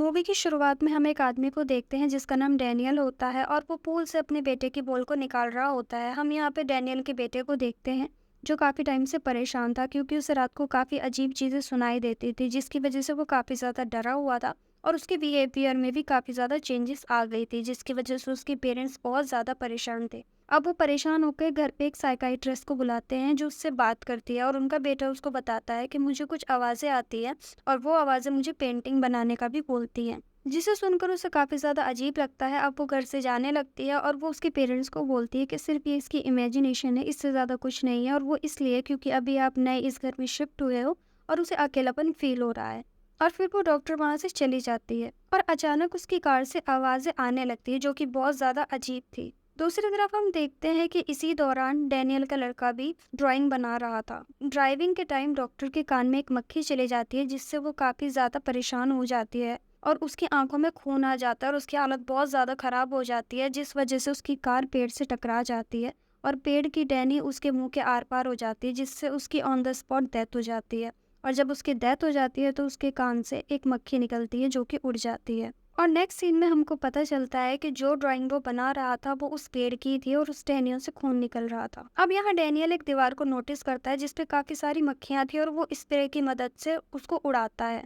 Movie की शुरुआत में हम एक आदमी को देखते हैं जिसका नाम डैनियल होता है और वो पूल से अपने बेटे की बॉल को निकाल रहा होता है। हम यहाँ पे डैनियल के बेटे को देखते हैं जो काफ़ी टाइम से परेशान था क्योंकि उसे रात को काफ़ी अजीब चीज़ें सुनाई देती थी जिसकी वजह से वो काफ़ी ज़्यादा डरा हुआ था और उसके बिहेवियर में भी काफ़ी ज़्यादा चेंजेस आ गई थी जिसकी वजह से उसके पेरेंट्स बहुत ज़्यादा परेशान थे। अब वो परेशान होकर घर पे एक साइकाइट्रिस्ट को बुलाते हैं जो उससे बात करती है और उनका बेटा उसको बताता है कि मुझे कुछ आवाज़ें आती हैं और वो आवाज़ें मुझे पेंटिंग बनाने का भी बोलती हैं, जिसे सुनकर उसे काफ़ी ज़्यादा अजीब लगता है। अब वो घर से जाने लगती है और वो उसके पेरेंट्स को बोलती है कि सिर्फ ये इसकी इमेजिनेशन है, इससे ज़्यादा कुछ नहीं है और वो इसलिए क्योंकि अभी आप नए इस घर में शिफ्ट हुए हो और उसे अकेलापन फील हो रहा है। और फिर वो डॉक्टर वहाँ से चली जाती है और अचानक उसकी कार से आवाज़ें आने लगती है जो कि बहुत ज़्यादा अजीब थी। दूसरी तरफ हम देखते हैं कि इसी दौरान डैनियल का लड़का भी ड्राइंग बना रहा था। ड्राइविंग के टाइम डॉक्टर के कान में एक मक्खी चली जाती है जिससे वो काफ़ी ज़्यादा परेशान हो जाती है और उसकी आंखों में खून आ जाता है और उसकी हालत बहुत ज़्यादा ख़राब हो जाती है जिस वजह से उसकी कार पेड़ से टकरा जाती है और पेड़ की टहनी उसके मुंह के आर पार हो जाती है जिससे उसकी ऑन द स्पॉट डेथ हो जाती है। और जब उसकी डेथ हो जाती है तो उसके कान से एक मक्खी निकलती है जो कि उड़ जाती है। और नेक्स्ट सीन में हमको पता चलता है कि जो ड्राइंग वो बना रहा था वो उस पेड़ की थी और उस टहनियों से खून निकल रहा था। अब यहाँ डैनियल एक दीवार को नोटिस करता है जिसपे काफी सारी मक्खियां थी और वो स्प्रे की मदद से उसको उड़ाता है।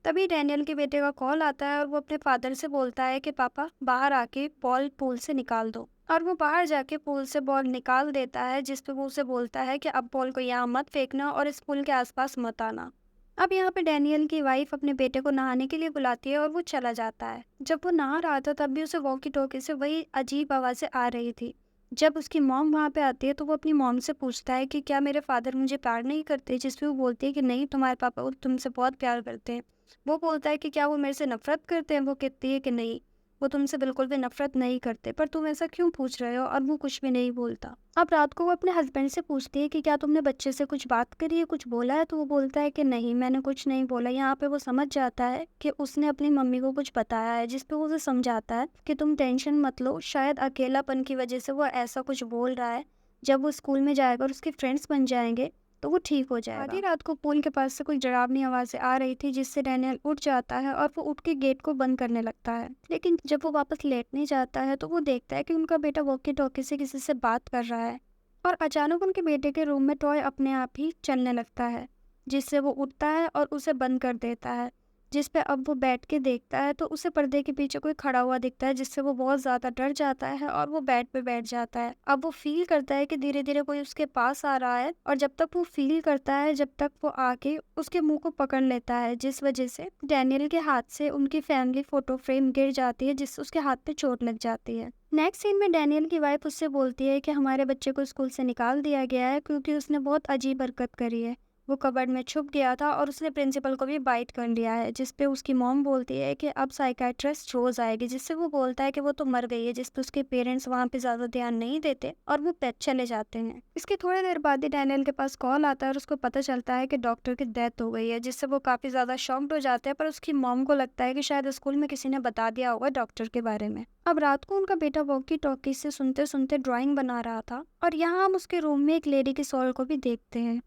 तभी डैनियल के बेटे का कॉल आता है और वो अपने फादर से बोलता है कि पापा बाहर आके बॉल पूल से निकाल दो। और वो बाहर जाके पूल से बॉल निकाल देता है जिसपे वो उसे बोलता है कि अब बॉल को यहाँ मत फेंकना और इस पुल के आसपास मत आना। अब यहाँ पे डैनियल की वाइफ अपने बेटे को नहाने के लिए बुलाती है और वो चला जाता है। जब वो नहा रहा था तब भी उसे वॉकी टॉकी से वही अजीब आवाज़ें आ रही थी। जब उसकी मॉम वहाँ पे आती है तो वो अपनी मॉम से पूछता है कि क्या मेरे फादर मुझे प्यार नहीं करते, जिसपे वो बोलती है कि नहीं, तुम्हारे पापा वो तुमसे बहुत प्यार करते हैं। वो बोलता है कि क्या वो मेरे से नफरत करते हैं, वो कहती है कि नहीं, वो तुमसे बिल्कुल भी नफरत नहीं करते, पर तुम ऐसा क्यों पूछ रहे हो, और वो कुछ भी नहीं बोलता। अब रात को वो अपने हस्बैंड से पूछती है कि क्या तुमने बच्चे से कुछ बात करी है, कुछ बोला है, तो वो बोलता है कि नहीं, मैंने कुछ नहीं बोला। यहाँ पे वो समझ जाता है कि उसने अपनी मम्मी को कुछ बताया है, जिसपे वो उसे समझाता है कि तुम टेंशन मत लो, शायद अकेलापन की वजह से वो ऐसा कुछ बोल रहा है। जब वो स्कूल में जाएगा और उसके फ्रेंड्स बन जाएंगे तो वो ठीक हो जाएगा। आधी रात को पूल के पास से कुछ डरावनी आवाजें आ रही थी जिससे डैनियल उठ जाता है और वो उठ के गेट को बंद करने लगता है। लेकिन जब वो वापस लेटने जाता है तो वो देखता है कि उनका बेटा वॉकी टॉकी से किसी से बात कर रहा है और अचानक उनके बेटे के रूम में टॉय अपने आप ही चलने लगता है, जिससे वो उठता है और उसे बंद कर देता है। जिस पे अब वो बैठ के देखता है तो उसे पर्दे के पीछे कोई खड़ा हुआ दिखता है जिससे वो बहुत ज्यादा डर जाता है और वो बेड पे बैठ जाता है। अब वो फील करता है कि धीरे धीरे कोई उसके पास आ रहा है और जब तक वो फील करता है, जब तक वो आके उसके मुंह को पकड़ लेता है, जिस वजह से डैनियल के हाथ से उनकी फैमिली फोटो फ्रेम गिर जाती है जिससे उसके हाथ पे चोट लग जाती है। नेक्स्ट सीन में डैनियल की वाइफ उससे बोलती है कि हमारे बच्चे को स्कूल से निकाल दिया गया है क्योंकि उसने बहुत अजीब हरकत करी है। वो कबर्ड में छुप गया था और उसने प्रिंसिपल को भी बाइट कर लिया है, जिसपे उसकी मॉम बोलती है कि अब साइकाइट्रिस्ट रोज आएगी, जिससे वो बोलता है कि वो तो मर गई है, जिसपे उसके पेरेंट्स वहाँ पे ज्यादा ध्यान नहीं देते और वो पेट चले जाते हैं। इसके थोड़ी देर बाद ही डैनियल के पास कॉल आता है और उसको पता चलता है कि डॉक्टर की डेथ हो गई है, जिससे वो काफी ज्यादा शॉक्ड हो जाते हैं। पर उसकी मॉम को लगता है कि शायद स्कूल में किसी ने बता दिया होगा डॉक्टर के बारे में। अब रात को उनका बेटा वॉकी टॉकी से सुनते सुनते ड्राइंग बना रहा था और यहाँ हम उसके रूम में एक लेडी की सॉल को भी देखते हैं।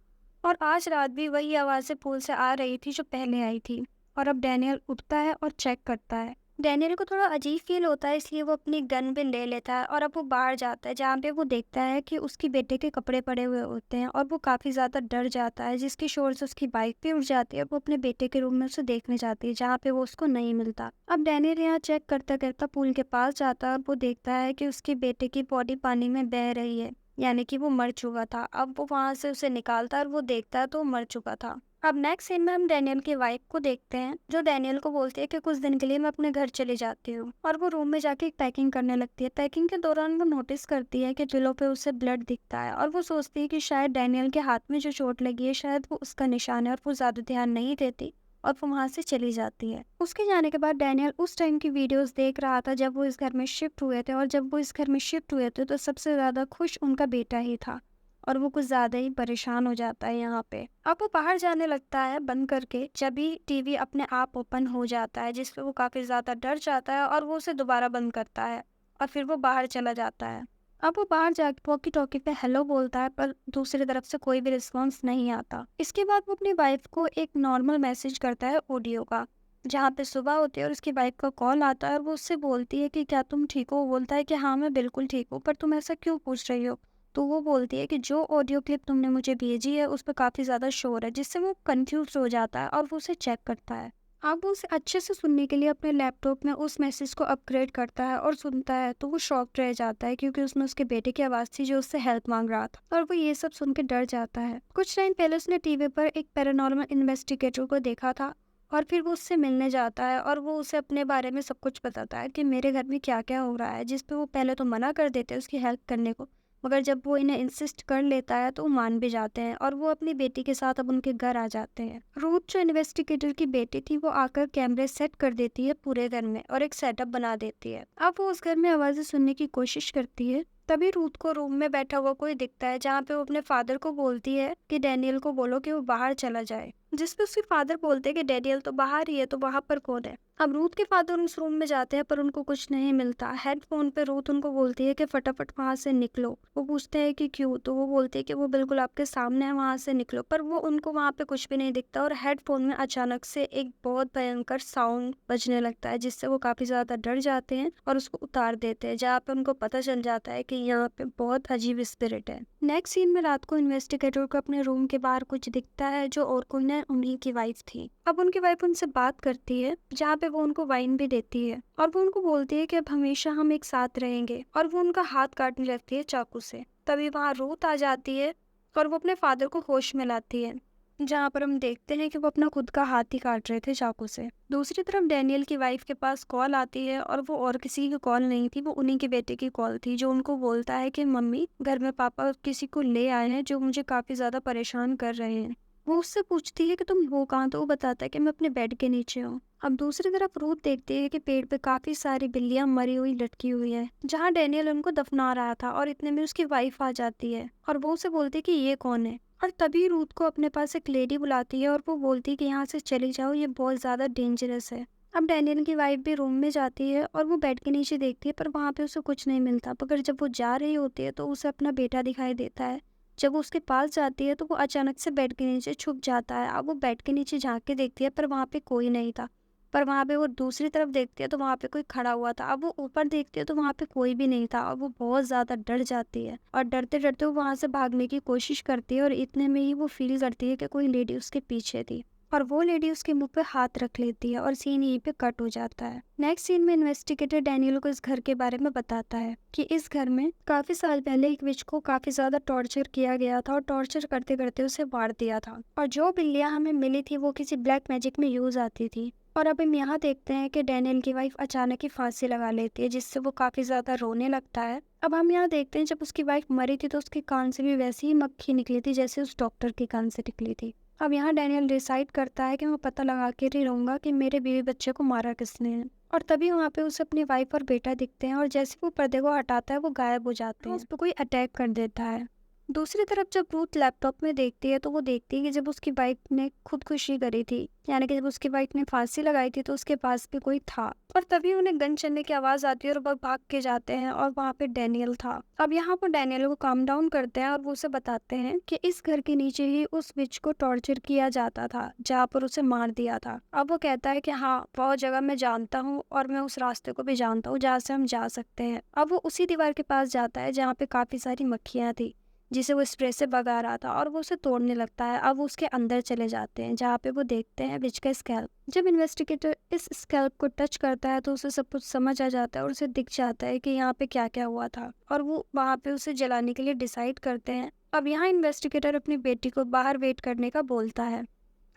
और आज रात भी वही आवाज़ें पूल से आ रही थी जो पहले आई थी। और अब डैनियल उठता है और चेक करता है। डैनियल को थोड़ा अजीब फील होता है, इसलिए वो अपनी गन भी ले लेता है और अब वो बाहर जाता है जहाँ पे वो देखता है कि उसकी बेटे के कपड़े पड़े हुए होते हैं और वो काफ़ी ज़्यादा डर जाता है, जिसकी शोर से उसकी बाइक भी उड़ जाती है। वो अपने बेटे के रूम में उसे देखने जाती है जहाँ पे वो उसको नहीं मिलता। अब डैनियल यहाँ चेक करता करता पूल के पास जाता है और वो देखता है कि उसके बेटे की बॉडी पानी में बह रही है, यानी कि वो मर चुका था। अब वो वहां से उसे निकालता है और वो देखता है तो वो मर चुका था। अब नेक्स्ट सीन में हम डैनियल की वाइफ को देखते हैं जो डैनियल को बोलती है कि कुछ दिन के लिए मैं अपने घर चली जाती हूँ, और वो रूम में जाके पैकिंग करने लगती है। पैकिंग के दौरान वो नोटिस करती है कि पिलो पे उसे ब्लड दिखता है और वो सोचती है कि शायद डैनियल के हाथ में जो चोट लगी है शायद वो उसका निशान है और वो ज्यादा ध्यान नहीं देती और वो वहां से चली जाती है। उसके जाने के बाद डैनियल उस टाइम की वीडियोस देख रहा था जब वो इस घर में शिफ्ट हुए थे, और जब वो इस घर में शिफ्ट हुए थे तो सबसे ज्यादा खुश उनका बेटा ही था और वो कुछ ज्यादा ही परेशान हो जाता है यहाँ पे। अब वो बाहर जाने लगता है बंद करके, जब भी टीवी अपने आप ओपन हो जाता है जिसपे वो काफी ज्यादा डर जाता है और वो उसे दोबारा बंद करता है और फिर वो बाहर चला जाता है। अब वो बाहर जाके वॉकी टॉकी पे हेलो बोलता है पर दूसरी तरफ से कोई भी रिस्पॉन्स नहीं आता। इसके बाद वो अपनी वाइफ को एक नॉर्मल मैसेज करता है ऑडियो का, जहाँ पे सुबह होती है और उसकी वाइफ का कॉल आता है और वो उससे बोलती है कि क्या तुम ठीक हो? वो बोलता है कि हाँ, मैं बिल्कुल ठीक हूँ, पर तुम ऐसा क्यों पूछ रही हो? तो वो बोलती है कि जो ऑडियो क्लिप तुमने मुझे भेजी है उस पे काफ़ी ज़्यादा शोर है, जिससे वो कन्फ्यूज़ हो जाता है और वो उसे चेक करता है। अब वो उसे अच्छे से सुनने के लिए अपने लैपटॉप में उस मैसेज को अपग्रेड करता है और सुनता है, तो वो शॉक्ड रह जाता है क्योंकि उसमें उसके बेटे की आवाज़ थी जो उससे हेल्प माँग रहा था और वो ये सब सुन के डर जाता है। कुछ टाइम पहले उसने टीवी पर एक पैरानॉर्मल इन्वेस्टिगेटर को देखा था और फिर वो उससे मिलने जाता है और वो उसे अपने बारे में सब कुछ बताता है कि मेरे घर में क्या-क्या हो रहा है, जिस पे वो पहले तो मना कर देते हैं उसकी हेल्प करने को, मगर जब वो इन्हें इंसिस्ट कर लेता है तो वो मान भी जाते हैं और वो अपनी बेटी के साथ अब उनके घर आ जाते हैं। रूथ जो इन्वेस्टिगेटर की बेटी थी वो आकर कैमरे सेट कर देती है पूरे घर में और एक सेटअप बना देती है। अब वो उस घर में आवाज़ें सुनने की कोशिश करती है। तभी रूथ को रूम में बैठा हुआ कोई दिखता है जहाँ पे वो अपने फादर को बोलती है कि डैनियल को बोलो कि वो बाहर चला जाए, जिस पे उसके फादर बोलते हैं कि डैनियल तो बाहर ही है, तो वहां पर कौन है। अब रूथ के फादर उस रूम में जाते हैं पर उनको कुछ नहीं मिलता। हेडफोन पे रूथ उनको बोलती है कि फटाफट वहां से निकलो। वो पूछते हैं कि क्यों, तो वो बोलते हैं कि वो बिल्कुल आपके सामने है, वहां से निकलो। पर वो उनको वहां पे कुछ भी नहीं दिखता और हेडफोन में अचानक से एक बहुत भयंकर साउंड बजने लगता है, जिससे वो काफी ज्यादा डर जाते हैं और उसको उतार देते हैं, जहाँ पे उनको पता चल जाता है कि यहाँ पे बहुत अजीब स्पिरिट है। नेक्स्ट सीन में रात को इन्वेस्टिगेटर को अपने रूम के बाहर कुछ दिखता है जो और कोई नहीं उन्हीं की वाइफ थी। अब उनकी वाइफ उनसे बात करती है जहाँ पे वो उनको वाइन भी देती है और वो उनको बोलती है कि अब हमेशा हम एक साथ रहेंगे और वो उनका हाथ काटने लगती है चाकू से। तभी वहाँ रूथ आ जाती है और वो अपने फादर को होश में लाती है, जहाँ पर हम देखते हैं कि वो अपना खुद का हाथ ही काट रहे थे चाकू से। दूसरी तरफ डैनियल की वाइफ के पास कॉल आती है और वो और किसी की कॉल नहीं थी, वो उन्हीं के बेटे की कॉल थी, जो उनको बोलता है कि मम्मी, घर में पापा किसी को ले आए हैं जो मुझे काफी ज्यादा परेशान कर रहे हैं। वो उससे पूछती है कि तुम हो कहाँ, तो वो बताता है कि मैं अपने बेड के नीचे हूँ। अब दूसरी तरफ रूथ देखती है कि पेड़ पे काफी सारी बिल्लियां मरी हुई लटकी हुई है, जहाँ डैनियल उनको दफना रहा था, और इतने में उसकी वाइफ आ जाती है और वो उसे बोलती है कि ये कौन है। और तभी रूथ को अपने पास एक लेडी बुलाती है और वो बोलती है कि यहाँ से चली जाओ, ये बहुत ज्यादा डेंजरस है। अब डैनियल की वाइफ भी रूम में जाती है और वो बेड के नीचे देखती है पर वहां पे उसे कुछ नहीं मिलता, मगर जब वो जा रही होती है तो उसे अपना बेटा दिखाई देता है। जब वो उसके पास जाती है तो वो अचानक से बेड के नीचे छुप जाता है। अब वो बेड के नीचे झांक के देखती है पर वहां पे कोई नहीं था, पर वहां पे वो दूसरी तरफ देखती है तो वहां पे कोई खड़ा हुआ था। अब वो ऊपर देखती है तो वहां पे कोई भी नहीं था और वो बहुत ज्यादा डर जाती है और डरते डरते वो वहां से भागने की कोशिश करती है और इतने में ही वो फील करती है कि कोई लेडी उसके पीछे थी और वो लेडी उसके मुंह पे हाथ रख लेती है और सीन यहीं पे कट हो जाता है। नेक्स्ट सीन में इन्वेस्टिगेटर डैनियल को इस घर के बारे में बताता है कि इस घर में काफी साल पहले एक विच को काफी ज्यादा टॉर्चर किया गया था और टॉर्चर करते करते उसे मार दिया था, और जो बिल्लियां हमें मिली थी वो किसी ब्लैक मैजिक में यूज आती थी। और अब हम यहाँ देखते हैं कि डैनियल की वाइफ अचानक ही फांसी लगा लेती है, जिससे वो काफी ज्यादा रोने लगता है। अब हम यहाँ देखते हैं जब उसकी वाइफ मरी थी तो उसके कान से भी वैसी ही मक्खी निकली थी जैसे उस डॉक्टर के कान से निकली थी। अब यहाँ डैनियल डिसाइड करता है कि मैं पता लगा के ही रहूंगा कि मेरे बीवी बच्चे को मारा किसने है। और तभी वहाँ पे उसे अपनी वाइफ और बेटा दिखते हैं और जैसे वो पर्दे को हटाता है वो गायब हो जाते हैं, उस पर कोई अटैक कर देता है। दूसरी तरफ जब रूथ लैपटॉप में देखती है तो वो देखती है कि जब उसकी वाइफ ने खुदकुशी करी थी, यानी कि जब उसकी वाइफ ने फांसी लगाई थी, तो उसके पास भी कोई था। और तभी उन्हें गन चलने की आवाज आती है और वो भाग के जाते हैं और वहाँ पे डैनियल था। अब यहाँ पर डैनियल को काम डाउन करते हैं और वो उसे बताते हैं कि इस घर के नीचे ही उस विच को टॉर्चर किया जाता था जहाँ पर उसे मार दिया था। अब वो कहता है कि हाँ, वो जगह मैं जानता हूँ और मैं उस रास्ते को भी जानता हूँ जहाँ से हम जा सकते हैं। अब वो उसी दीवार के पास जाता है जहाँ पे काफी सारी मक्खियाँ थी, जिसे वो स्प्रे से भगा रहा था, और वो उसे तोड़ने लगता है। अब वो उसके अंदर चले जाते हैं जहाँ पे वो देखते हैं विच का स्कैल्प। जब इन्वेस्टिगेटर इस स्कैल्प को टच करता है तो उसे सब कुछ समझ आ जाता है और उसे दिख जाता है कि यहाँ पे क्या क्या हुआ था, और वो वहाँ पे उसे जलाने के लिए डिसाइड करते हैं। अब यहाँ इन्वेस्टिगेटर अपनी बेटी को बाहर वेट करने का बोलता है।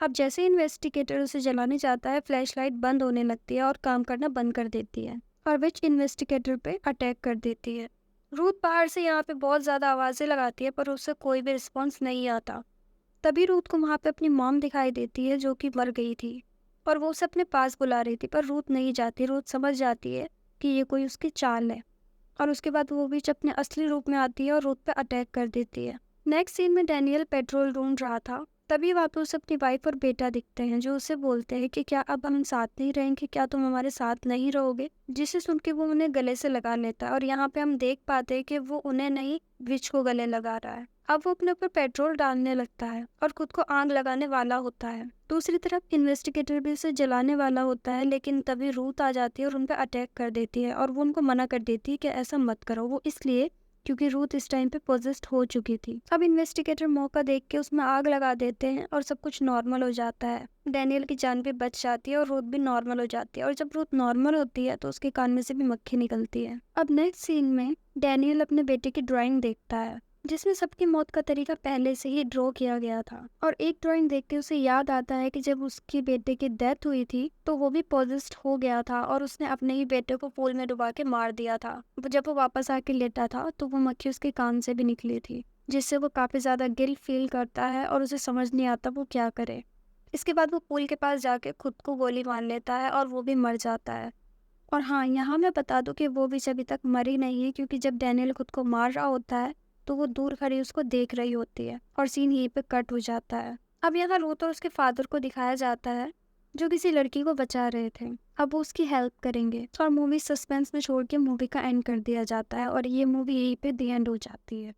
अब जैसे ही इन्वेस्टिगेटर उसे जलाने जाता है, फ्लैशलाइट बंद होने लगती है और काम करना बंद कर देती है और विच इन्वेस्टिगेटर पे अटैक कर देती है। रूथ बाहर से यहाँ पे बहुत ज्यादा आवाजें लगाती है पर उससे कोई भी रिस्पॉन्स नहीं आता। तभी रूथ को वहाँ पे अपनी मॉम दिखाई देती है जो कि मर गई थी, और वो उसे अपने पास बुला रही थी, पर रूथ नहीं जाती। रूथ समझ जाती है कि ये कोई उसकी चाल है, और उसके बाद वो भी अपने असली रूप में आती है और रूथ पे अटैक कर देती है। नेक्स्ट सीन में डैनियल पेट्रोल ढूंढ रहा था, तभी वहाँ पे उसे अपनी वाइफ और बेटा दिखते हैं जो उसे बोलते हैं कि क्या अब हम साथ नहीं रहेंगे, क्या तुम हमारे साथ नहीं रहोगे, जिसे सुन के वो उन्हें गले से लगा लेता है। और यहाँ पे हम देख पाते हैं कि वो उन्हें नहीं, विच को गले लगा रहा है। अब वो अपने ऊपर पेट्रोल डालने लगता है और खुद को आग लगाने वाला होता है, दूसरी तरफ इन्वेस्टिगेटर भी उसे जलाने वाला होता है, लेकिन तभी रूथ आ जाती है और उन पर अटैक कर देती है और वो उनको मना कर देती है कि ऐसा मत करो। वो इसलिए क्योंकि रूथ इस टाइम पे पोजेस्ड हो चुकी थी। अब इन्वेस्टिगेटर मौका देख के उसमें आग लगा देते हैं और सब कुछ नॉर्मल हो जाता है। डैनियल की जान भी बच जाती है और रूथ भी नॉर्मल हो जाती है। और जब रूथ नॉर्मल होती है तो उसके कान में से भी मक्खी निकलती है। अब नेक्स्ट सीन में डैनियल अपने बेटे की ड्राइंग देखता है, जिसमें सबकी मौत का तरीका पहले से ही ड्रॉ किया गया था। और एक ड्राइंग देख के उसे याद आता है कि जब उसके बेटे की डेथ हुई थी तो वो भी पोजेस्ड हो गया था और उसने अपने ही बेटे को पूल में डुबा के मार दिया था। जब वो वापस आके लेटा था तो वो मक्खी उसके कान से भी निकली थी, जिससे वो काफी ज्यादा गिल्ट फील करता है और उसे समझ नहीं आता वो क्या करे। इसके बाद वो पूल के पास जाके खुद को गोली मार लेता है और वो भी मर जाता है। और हाँ, यहाँ मैं बता दूं कि वो भी अभी तक मरी नहीं है, क्योंकि जब डैनियल खुद को मार रहा होता है तो वो दूर खड़ी उसको देख रही होती है और सीन यहीं पे कट हो जाता है। अब यहाँ रूथ और उसके फादर को दिखाया जाता है जो किसी लड़की को बचा रहे थे। अब वो उसकी हेल्प करेंगे और मूवी सस्पेंस में छोड़ के मूवी का एंड कर दिया जाता है और ये मूवी यहीं पे दी एंड हो जाती है।